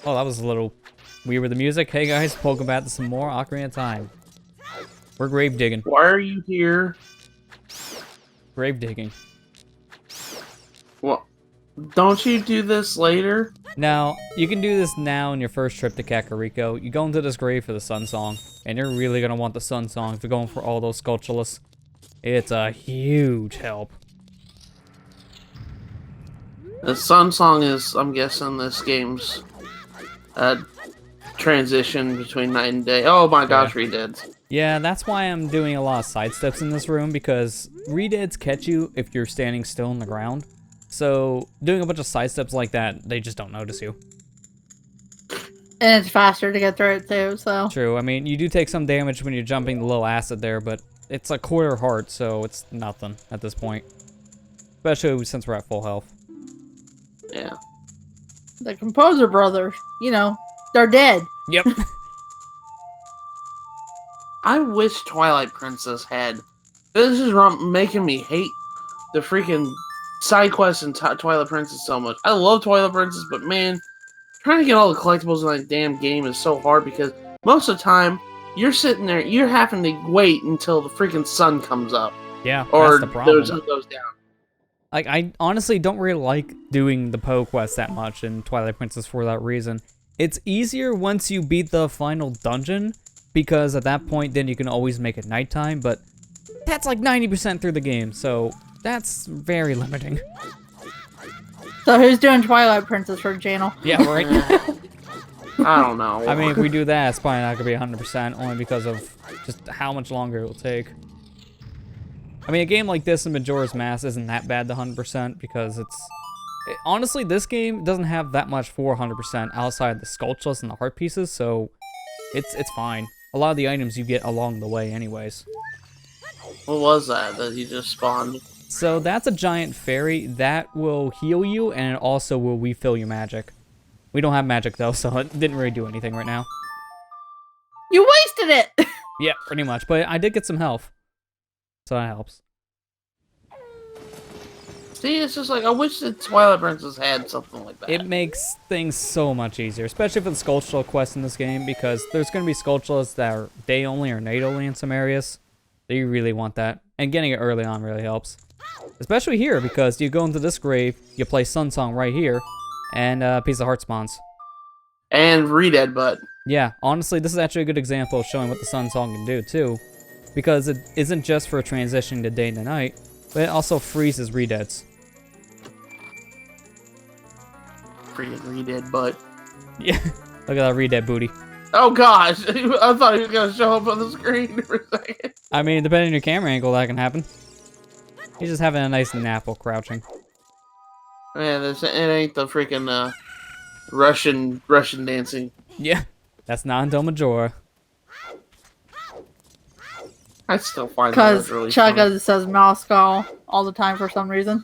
Oh, that was a little weird with the music. Hey guys, welcome back to some more Ocarina of Time. We're grave digging. Why are you here? Grave digging. Well, don't you do this later? Now, you can do this now in your first trip to Kakariko. You go into this grave for the Sun Song, and you're really going to want the Sun Song if you're going for all those Sculptureless. It's a huge help. The Sun Song is, I'm guessing, this game's transition between night and day. Oh my gosh, Redeads. Yeah, that's why I'm doing a lot of side steps in this room, because Redeads catch you if you're standing still on the ground. So, doing a bunch of side steps like that, they just don't notice you. And it's faster to get through it too, so. True, I mean, you do take some damage when you're jumping the low acid there, but it's a quarter heart, so it's nothing at this point. Especially since we're at full health. Yeah. The Composer Brothers, you know, they're dead. Yep. I wish Twilight Princess had. This is making me hate the freaking side quests in Twilight Princess so much. I love Twilight Princess, but man, trying to get all the collectibles in that damn game is so hard because most of the time, you're sitting there, you're having to wait until the freaking sun comes up. Yeah, or that's the problem. the sun goes down. Like, I honestly don't really like doing the Poe quest that much in Twilight Princess for that reason. It's easier once you beat the final dungeon, because at that point, then you can always make it nighttime, but that's like 90% through the game, so that's very limiting. So who's doing Twilight Princess for the channel? Yeah, right? I don't know. I mean, if we do that, it's probably not going to be 100%, only because of just how much longer it will take. I mean, a game like this in Majora's Mask isn't that bad to 100%, because honestly, this game doesn't have that much for 100% outside the Sculptureless and the heart pieces, so it's fine. A lot of the items you get along the way anyways. What was that you just spawned? So that's a giant fairy that will heal you, and it also will refill your magic. We don't have magic though, so it didn't really do anything right now. You wasted it! Yeah, pretty much, but I did get some health. So that helps. See, it's just like, I wish the Twilight Princess had something like that. It makes things so much easier, especially for the Sculptural quests in this game, because there's going to be Sculpturals that are day only or night only in some areas. So you really want that. And getting it early on really helps. Especially here, because you go into this grave, you play Sun Song right here, and a piece of heart spawns. And Redead Butt. Yeah, honestly, this is actually a good example of showing what the Sun Song can do, too. Because it isn't just for transitioning to day to night, but it also freezes Redeads. Freaking Redead Butt. Yeah, look at that Redead booty. Oh gosh, I thought he was going to show up on the screen for a second. I mean, depending on your camera angle, that can happen. He's just having a nice nap while crouching. Man, it ain't the freaking Russian dancing. Yeah, that's not until Majora. I still find that Because really Chugga says Moscow all the time for some reason.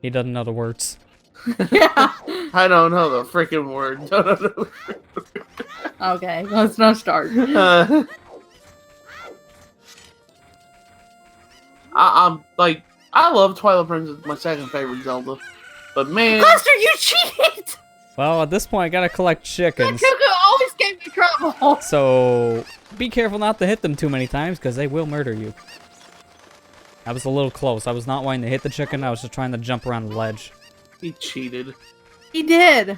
He doesn't know the words. Yeah. I don't know the freaking word. Okay, let's not start. I'm like, I love Twilight Princess, my second favorite Zelda, but man, Buster, you cheated! Well, at this point, I gotta collect chickens. Cucco always gave me trouble. So, be careful not to hit them too many times, because they will murder you. I was a little close. I was not wanting to hit the chicken, I was just trying to jump around the ledge. he cheated. He did.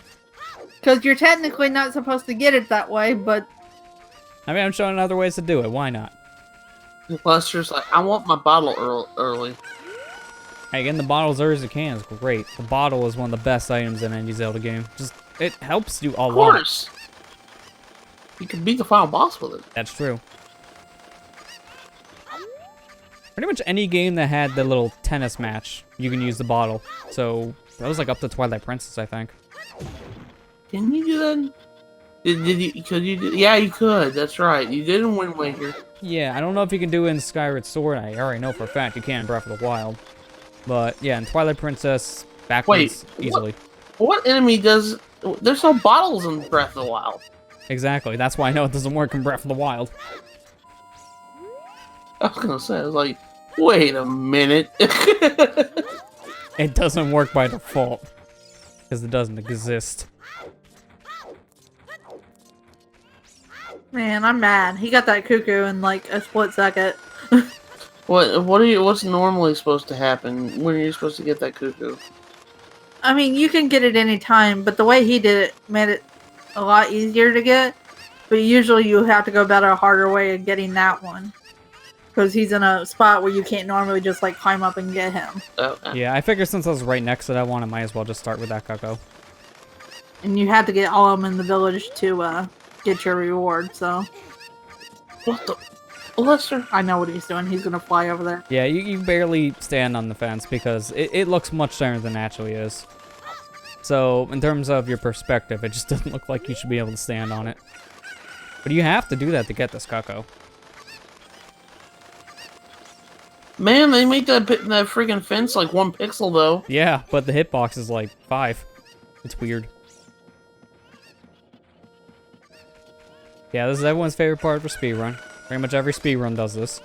Because you're technically not supposed to get it that way, but... I mean, I'm showing other ways to do it. Why not? Buster's like, I want my bottle early. Hey, getting the bottle as early as you can is great. The bottle is one of the best items in any Zelda game. Just, it helps you a lot. Of course! You can beat the final boss with it. That's true. Pretty much any game that had the little tennis match, you can use the bottle. So, that was like up to Twilight Princess, I think. Can you do that? Did you? Could you do? Yeah, you could. That's right. You did in Wind Waker. Yeah, I don't know if you can do it in Skyward Sword. I already know for a fact you can in Breath of the Wild. But, yeah, in Twilight Princess, backwards easily. What enemy does... There's no bottles in Breath of the Wild. Exactly. That's why I know it doesn't work in Breath of the Wild. I was gonna say, I was like, wait a minute. It doesn't work by default. because it doesn't exist. Man, I'm mad. He got that cuckoo in like a split second. What's normally supposed to happen when you're supposed to get that cuckoo? I mean, you can get it any time, but the way he did it made it a lot easier to get. But usually you have to go about a harder way of getting that one. Because he's in a spot where you can't normally just like climb up and get him. Yeah, I figured since I was right next to that one, I might as well just start with that Cucco. And you have to get all of them in the village to get your reward, so... What the... Lester? I know what he's doing. He's gonna fly over there. Yeah, you barely stand on the fence because it looks much thinner than it actually is. So, in terms of your perspective, it just doesn't look like you should be able to stand on it. But you have to do that to get this Cucco. Man, they make that freaking fence like 1 pixel, though. Yeah, but the hitbox is like 5. It's weird. Yeah, this is everyone's favorite part of a speedrun. Pretty much every speedrun does this.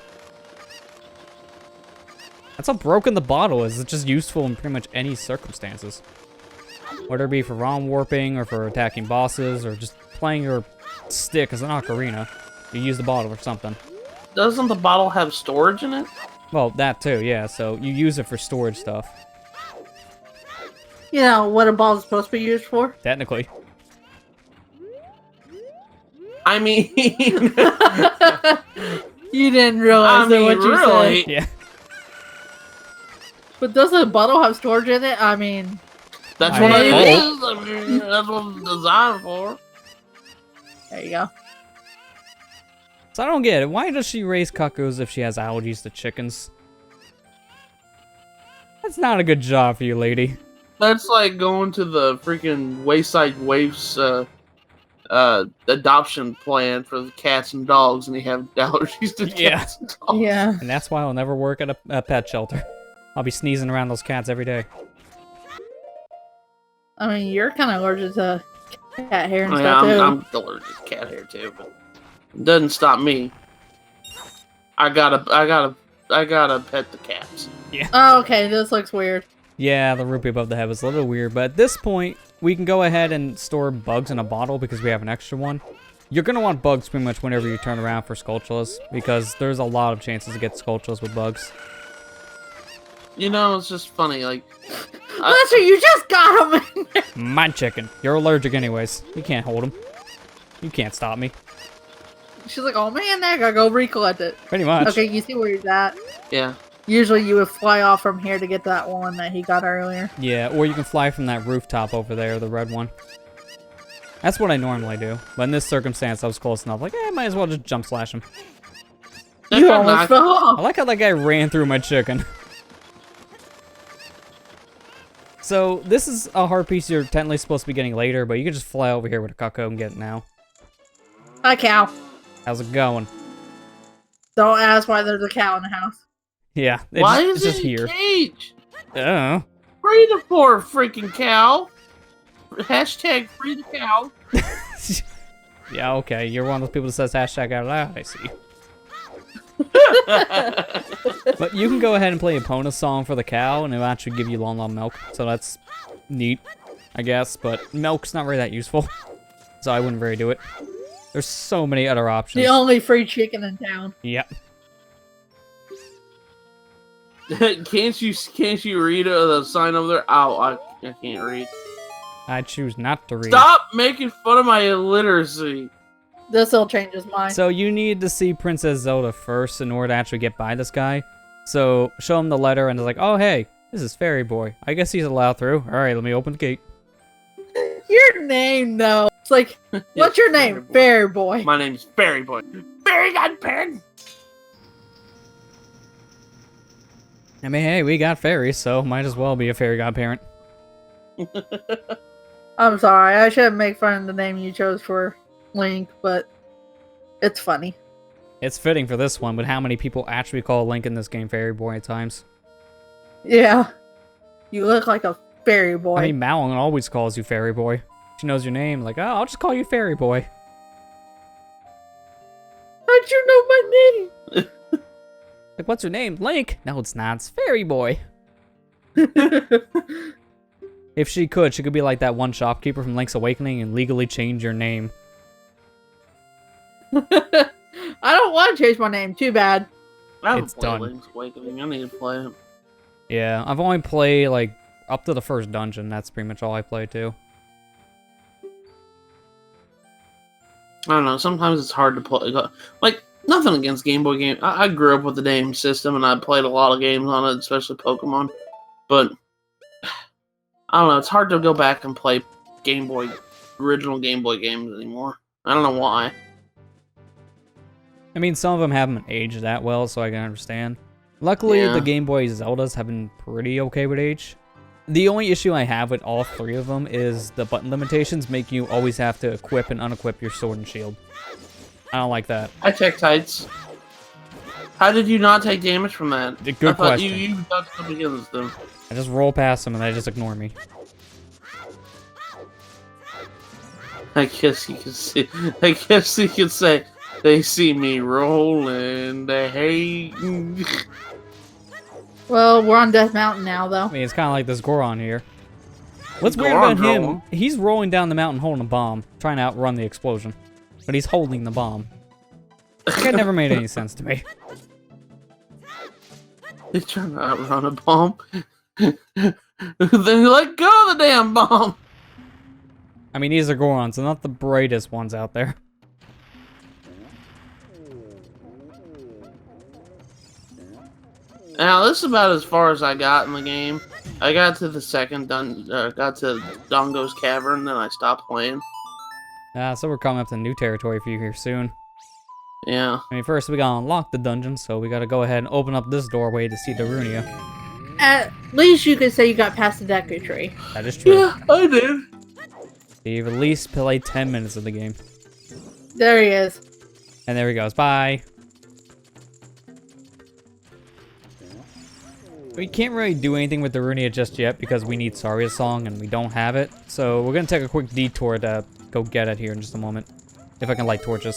That's how broken the bottle is. It's just useful in pretty much any circumstances. Whether it be for ROM warping, or for attacking bosses, or just playing your stick as an ocarina. You use the bottle for something. Doesn't the bottle have storage in it? Well, that too, yeah. So you use it for storage stuff. You know what a ball is supposed to be used for? Technically. I mean... You didn't realize that what you really? said. Yeah. But doesn't the bottle have storage in it? I mean... That's I what it mean- is. I mean, that's what it's designed for. There you go. So I don't get it. Why does she raise cuckoos if she has allergies to chickens? That's not a good job for you, lady. That's like going to the freaking Wayside Waifs adoption plan for the cats and dogs, and they have allergies to Yeah. cats and dogs. Yeah. And that's why I'll never work at a pet shelter. I'll be sneezing around those cats every day. I mean, you're kind of allergic to cat hair and Yeah, stuff, too. I'm allergic to cat hair too, but it doesn't stop me. I gotta pet the cats. Oh, okay. This looks weird. Yeah, the rupee above the head was a little weird, but at this point, we can go ahead and store bugs in a bottle because we have an extra one. You're going to want bugs pretty much whenever you turn around for Skulltulas, because there's a lot of chances to get Skulltulas with bugs. You know, it's just funny, like... Lester, you just got him in there. My chicken. You're allergic anyways. You can't hold him. You can't stop me. She's like, oh man, I gotta go recollect it. Pretty much. Okay, you see where he's at? Yeah. Usually you would fly off from here to get that one that he got earlier. Yeah, or you can fly from that rooftop over there, the red one. That's what I normally do. But in this circumstance, I was close enough. Like, might as well just jump slash him. You almost fell off. I like how that guy ran through my chicken. So, this is a hard piece you're technically supposed to be getting later, but you can just fly over here with a Cucco and get it now. Hi, cow. How's it going? Don't ask why there's a cow in the house. Yeah, Why it's is just it in here. a cage? Oh. Free the poor freaking cow. Hashtag free the cow. Yeah, okay. You're one of those people that says hashtag out loud, I see. But you can go ahead and play a Epona song for the cow, and it'll actually give you long milk. So that's neat, I guess. But milk's not really that useful, so I wouldn't really do it. There's so many other options. The only free chicken in town. Yep. Can't you read the sign over there? Oh, I can't read. I choose not to read. Stop making fun of my illiteracy. This'll change his mind. So you need to see Princess Zelda first in order to actually get by this guy. So show him the letter and it's like, oh hey, this is FairyBoy. I guess he's allowed through. Alright, let me open the gate. Your name, though. It's like, what's your name? Fairy Boy. My name's FairyBoy. Fairy Godparent. I mean, hey, we got fairies, so might as well be a fairy godparent. I'm sorry. I shouldn't make fun of the name you chose for Link, but it's funny. It's fitting for this one, but how many people actually call Link in this game FairyBoy at times? Yeah. You look like a fairy boy. I mean, Malin always calls you FairyBoy. She knows your name, like, oh, I'll just call you FairyBoy. How'd you know my name? Like, what's your name? Link? No, it's not. It's FairyBoy. If she could be like that one shopkeeper from Link's Awakening and legally change your name. I don't want to change my name. Too bad. I haven't It's played done. Link's Awakening. I need to play it. Yeah, I've only played, like, up to the first dungeon. That's pretty much all I played, too. I don't know. Sometimes it's hard to play. Like, nothing against Game Boy games. I grew up with the game system, and I played a lot of games on it, especially Pokemon. But, I don't know. It's hard to go back and play original Game Boy games anymore. I don't know why. I mean, some of them haven't aged that well, so I can understand. Luckily, Yeah. the Game Boy Zeldas have been pretty okay with age. The only issue I have with all three of them is the button limitations make you always have to equip and unequip your sword and shield. I don't like that. Hi, Tech Tights. How did you not take damage from that? Good I thought question. You touched them against them. I just roll past them and they just ignore me. I guess you could see. I guess you could say they see me rolling. They hate. Well, we're on Death Mountain now, though. I mean, it's kind of like this Goron here. What's weird Goron's about him, rolling. he's rolling down the mountain holding a bomb, trying to outrun the explosion. But he's holding the bomb. That never made any sense to me. He's trying to outrun a bomb. Then you let go of the damn bomb. I mean, these are Gorons, they're not the brightest ones out there. Now this is about as far as I got in the game. I got to the second got to Dongo's Cavern, then I stopped playing. So we're coming up to new territory for you here soon. Yeah. I mean, first we gotta unlock the dungeon, so we gotta go ahead and open up this doorway to see Darunia. At least you could say you got past the Deku Tree. That is true. Yeah, I did. You've at least played 10 minutes of the game. There he is. And there he goes. Bye. We can't really do anything with Darunia just yet because we need Saria's song and we don't have it. So we're gonna take a quick detour to go get it here in just a moment. If I can light torches.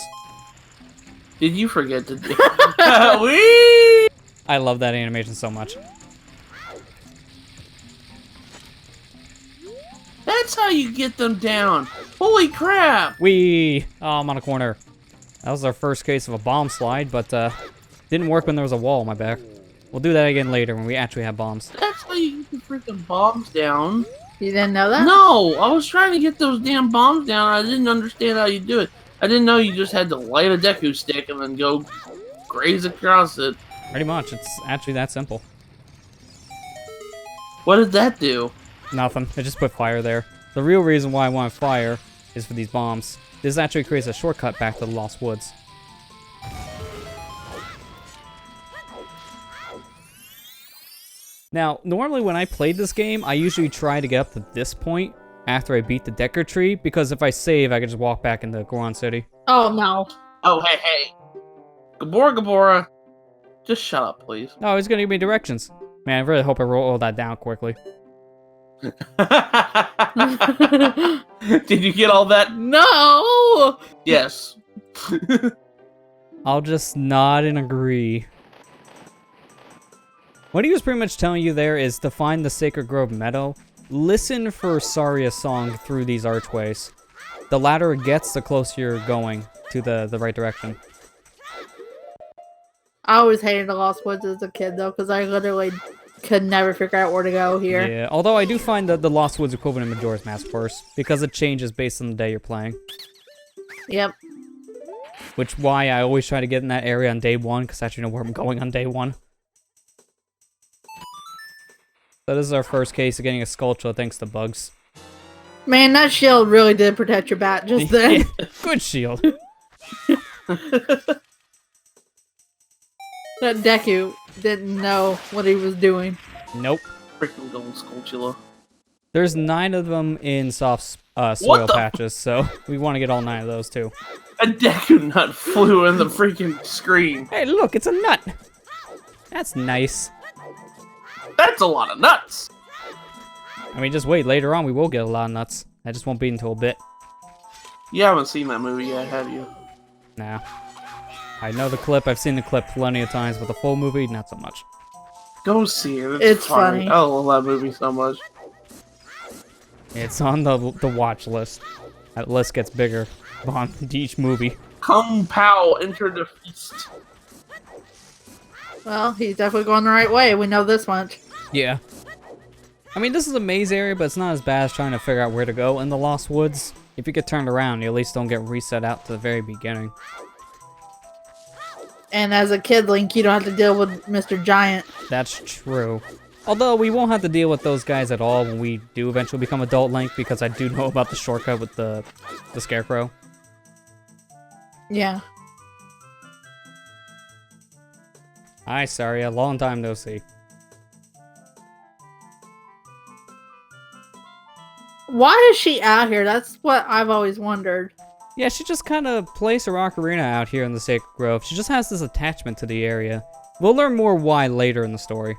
Did you forget to do Whee! I love that animation so much. That's how you get them down. Holy crap! Whee! Oh, I'm on a corner. That was our first case of a bomb slide, but didn't work when there was a wall on my back. We'll do that again later when we actually have bombs. That's how you get the freaking bombs down. You didn't know that? No, I was trying to get those damn bombs down. I didn't understand how you do it. I didn't know you just had to light a Deku stick and then go graze across it. Pretty much. It's actually that simple. What did that do? Nothing. I just put fire there. The real reason why I want fire is for these bombs. This actually creates a shortcut back to the Lost Woods. Now, normally when I played this game, I usually try to get up to this point after I beat the Decker Tree, because if I save, I can just walk back into Goron City. Oh, no. Oh, hey. Gabora. Just shut up, please. Oh, he's gonna give me directions. Man, I really hope I roll that down quickly. Did you get all that? No! Yes. I'll just nod and agree. What he was pretty much telling you there is to find the Sacred Grove Meadow, listen for Saria's song through these archways. The louder it gets, the closer you're going to the right direction. I always hated the Lost Woods as a kid, though, because I literally could never figure out where to go here. Yeah, although I do find that the Lost Woods equivalent in Majora's Mask first, because it changes based on the day you're playing. Yep. Which why I always try to get in that area on day one, because I actually know where I'm going on day one. So this is our first case of getting a Skulltula thanks to bugs. Man, that shield really did protect your back just then. Good shield. That Deku didn't know what he was doing. Nope. Freaking Golden Skulltula. There's 9 of them in soft soil What the patches, so we want to get all 9 of those too. A Deku nut flew in the freaking screen. Hey, look, it's a nut. That's nice. That's a lot of nuts. I mean, just wait. Later on, we will get a lot of nuts. That just won't be until a bit. You haven't seen that movie yet, have you? Nah. I know the clip. I've seen the clip plenty of times, but the full movie, not so much. Go see it. It's funny. I love that movie so much. It's on the watch list. That list gets bigger on each movie. Come, Pow, enter the feast. Well, he's definitely going the right way. We know this much. Yeah. I mean, this is a maze area, but it's not as bad as trying to figure out where to go in the Lost Woods. If you get turned around, you at least don't get reset out to the very beginning. And as a kid, Link, you don't have to deal with Mr. Giant. That's true. Although, we won't have to deal with those guys at all when we do eventually become adult Link, because I do know about the shortcut with the Scarecrow. Yeah. Hi, sorry, a long time no see. Why is she out here? That's what I've always wondered. Yeah, she just kind of placed her ocarina out here in the Sacred Grove. She just has this attachment to the area. We'll learn more why later in the story.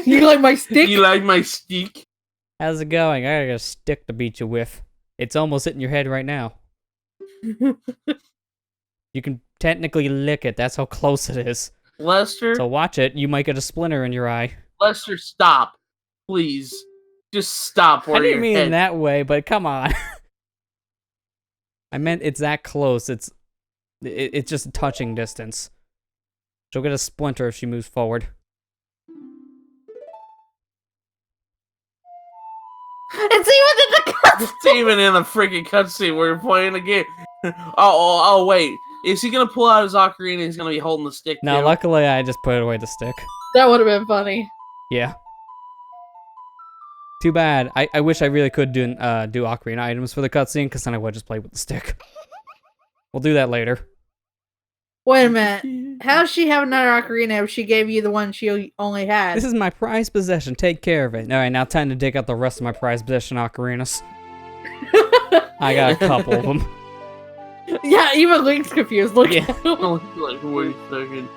You like my stick? You like my stick? How's it going? I got a stick to beat you with. It's almost hitting your head right now. You can technically lick it. That's how close it is. Lester? So watch it. You might get a splinter in your eye. Lester, stop. Please. Just stop. I didn't mean it in that way, but come on. I meant it's that close. It's just a touching distance. She'll get a splinter if she moves forward. It's even in the cutscene! It's even in the freaking cutscene where you're playing the game. Oh, wait. Is he gonna pull out his ocarina and he's gonna be holding the stick No, too? luckily I just put away the stick. That would have been funny. Yeah. Too bad. I wish I really could do ocarina items for the cutscene, because then I would just play with the stick. We'll do that later. Wait a minute. How does she have another ocarina if she gave you the one she only had? This is my prized possession. Take care of it. Alright, now time to dig out the rest of my prized possession ocarinas. I got a couple of them. Yeah, even Link's confused. Look Yeah. at him. Like, wait a second.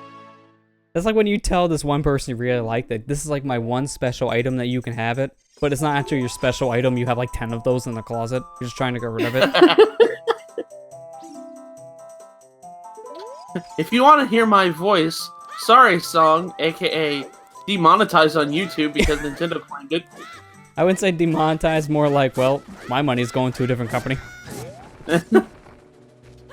That's like when you tell this one person you really like that this is like my one special item that you can have it, but it's not actually your special item. You have like 10 of those in the closet. You're just trying to get rid of it. If you want to hear my voice, sorry song, aka demonetized on YouTube because Nintendo claimed it. I wouldn't say demonetized, more like, well, my money's going to a different company.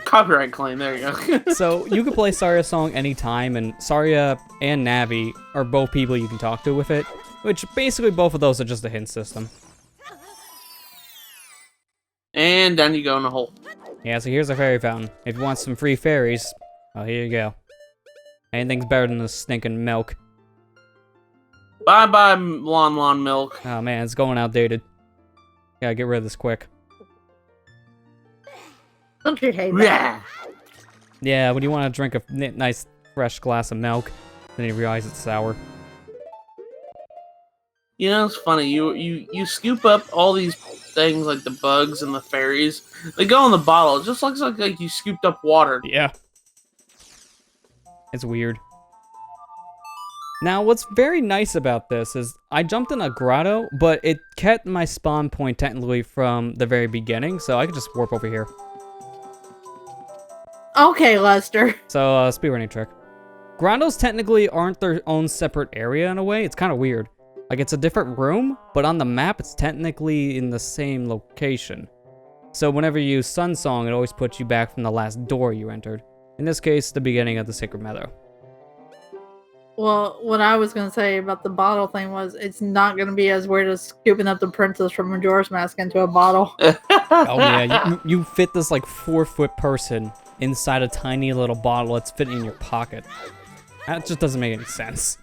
Copyright claim, there you go. So, you can play Saria's song anytime, and Saria and Navi are both people you can talk to with it, which basically both of those are just a hint system. And down you go in the hole. Yeah, so here's a fairy fountain. If you want some free fairies, well, here you go. Anything's better than this stinking milk. Bye-bye, Lon Milk. Oh man, it's going outdated. Gotta get rid of this quick. Don't you hate that? Yeah. Yeah, when you want to drink a nice, fresh glass of milk, then you realize it's sour. You know, it's funny. You scoop up all these things like the bugs and the fairies. They go in the bottle. It just looks like you scooped up water. Yeah. It's weird. Now, what's very nice about this is I jumped in a grotto, but it kept my spawn point technically from the very beginning, so I could just warp over here. Okay, Lester. So, speedrunning trick. Grottos technically aren't their own separate area in a way. It's kind of weird. Like, it's a different room, but on the map, it's technically in the same location. So whenever you use Sun Song, it always puts you back from the last door you entered. In this case, the beginning of the Sacred Meadow. Well, what I was going to say about the bottle thing was it's not going to be as weird as scooping up the princess from Majora's Mask into a bottle. Oh yeah, you fit this like 4-foot person inside a tiny little bottle that's fitting in your pocket. That just doesn't make any sense.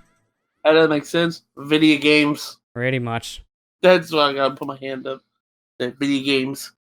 That doesn't make sense. Video games. Pretty much. That's why I gotta put my hand up. The video games.